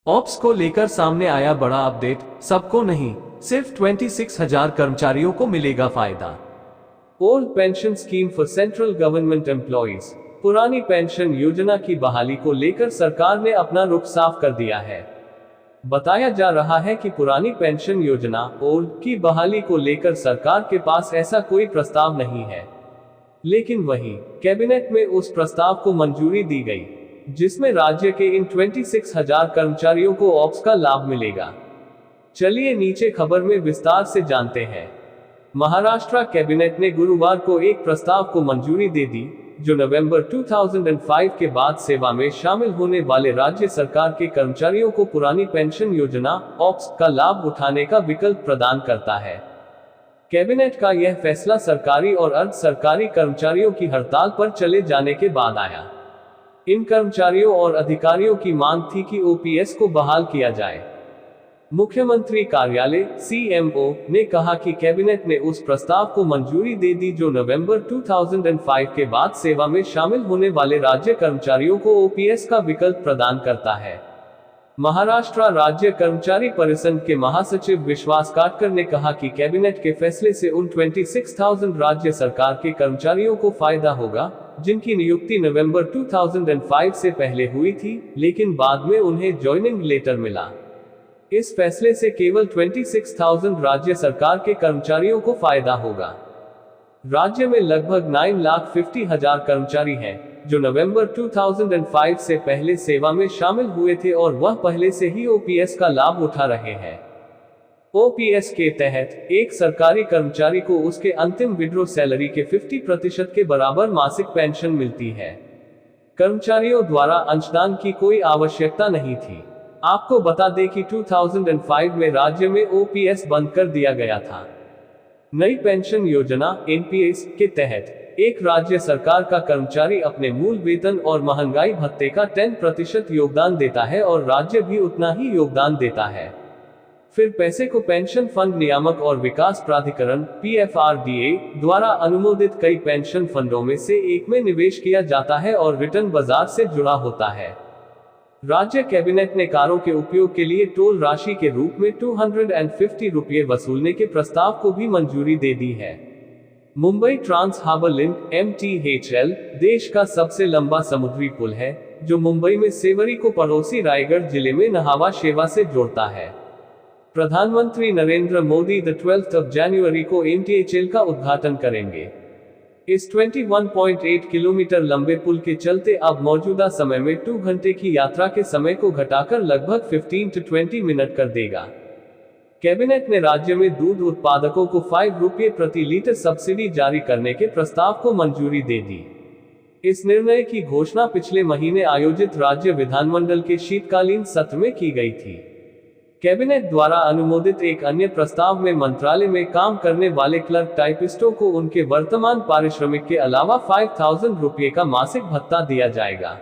Ops को लेकर सामने आया बड़ा अपडेट। सबको नहीं, सिर्फ 26,000 कर्मचारियों को मिलेगा फायदा। Old pension scheme for central government employees. पुरानी पेंशन योजना की बहाली को लेकर सरकार ने अपना रुख साफ कर दिया है। बताया जा रहा है कि पुरानी पेंशन योजना ओल्ड की बहाली को लेकर सरकार के पास ऐसा कोई प्रस्ताव नहीं है, लेकिन वहीं कैबिनेट में उस प्रस्ताव को मंजूरी दी गई, जिसमें राज्य के इन 26,000 कर्मचारियों को ऑप्स का लाभ मिलेगा। चलिए नीचे खबर में विस्तार से जानते हैं। महाराष्ट्र कैबिनेट ने गुरुवार को एक प्रस्ताव को मंजूरी दे दी, जो नवंबर 2005 के बाद सेवा में शामिल होने वाले राज्य सरकार के कर्मचारियों को पुरानी पेंशन योजना ऑप्स का लाभ उठाने का विकल्प प्रदान करता है। कैबिनेट का यह फैसला सरकारी और अर्ध सरकारी कर्मचारियों की हड़ताल पर चले जाने के बाद आया। इन कर्मचारियों और अधिकारियों की मांग थी कि ओपीएस को बहाल किया जाए। मुख्यमंत्री कार्यालय (सीएमओ) ने कहा कि कैबिनेट ने उस प्रस्ताव को मंजूरी दे दी जो नवंबर 2005 के बाद सेवा में शामिल होने वाले राज्य कर्मचारियों को ओपीएस का विकल्प प्रदान करता है। महाराष्ट्र राज्य कर्मचारी परिषद के महासचिव विश्वास काटकर ने कहा कि कैबिनेट के फैसले से उन 26,000 राज्य सरकार के कर्मचारियों को फायदा होगा, जिनकी नियुक्ति नवंबर 2005 से पहले हुई थी, लेकिन बाद में उन्हें ज्वाइनिंग लेटर मिला। इस फैसले से केवल 26,000 राज्य सरकार के कर्मचारियों को फायदा होगा। राज्य में लगभग 9,50,000 कर्मचारी हैं, जो नवंबर 2005 से पहले सेवा में शामिल हुए थे और वह पहले से ही ओपीएस का लाभ उठा रहे हैं। ओपीएस के तहत एक सरकारी कर्मचारी को उसके अंतिम विड्रॉ सैलरी के 50% के बराबर मासिक पेंशन मिलती है। कर्मचारियों द्वारा अंशदान की कोई आवश्यकता नहीं थी। आपको बता दें कि 2005 में राज्य में ओपीएस बंद कर दिया गया था। नई पेंशन योजना एनपीएस के तहत एक राज्य सरकार का कर्मचारी अपने मूल वेतन और महंगाई भत्ते का 10% योगदान देता है और राज्य भी उतना ही योगदान देता है। फिर पैसे को पेंशन फंड नियामक और विकास प्राधिकरण (पीएफआरडीए) द्वारा अनुमोदित कई पेंशन फंडों में से एक में निवेश किया जाता है और रिटर्न बाजार से जुड़ा होता है। राज्य कैबिनेट ने कारों के उपयोग के लिए टोल राशि के रूप में 250 रुपये वसूलने के प्रस्ताव को भी मंजूरी दे दी है। Mumbai trans harbour link (MTHL) देश का सबसे लंबा समुद्री पुल है, जो मुंबई में सेवरी को पड़ोसी रायगढ़ जिले में नहावा शेवा से जोड़ता है। प्रधानमंत्री नरेंद्र मोदी 12 जनवरी को MTHL का उद्घाटन करेंगे। इस 21.8 किलोमीटर लंबे पुल के चलते अब मौजूदा समय में 2 घंटे की यात्रा के समय को घटाकर लगभग 15 से 20 मिनट कर देगा। कैबिनेट ने राज्य में दूध उत्पादकों को 5 रुपये प्रति लीटर सब्सिडी जारी करने के प्रस्ताव को मंजूरी दे दी। इस निर्णय की घोषणा पिछले महीने आयोजित राज्य विधानमंडल के शीतकालीन सत्र में की गई थी। कैबिनेट द्वारा अनुमोदित एक अन्य प्रस्ताव में मंत्रालय में काम करने वाले क्लर्क टाइपिस्टों को उनके वर्तमान पारिश्रमिक के अलावा 5,000 रुपये का मासिक भत्ता दिया जाएगा।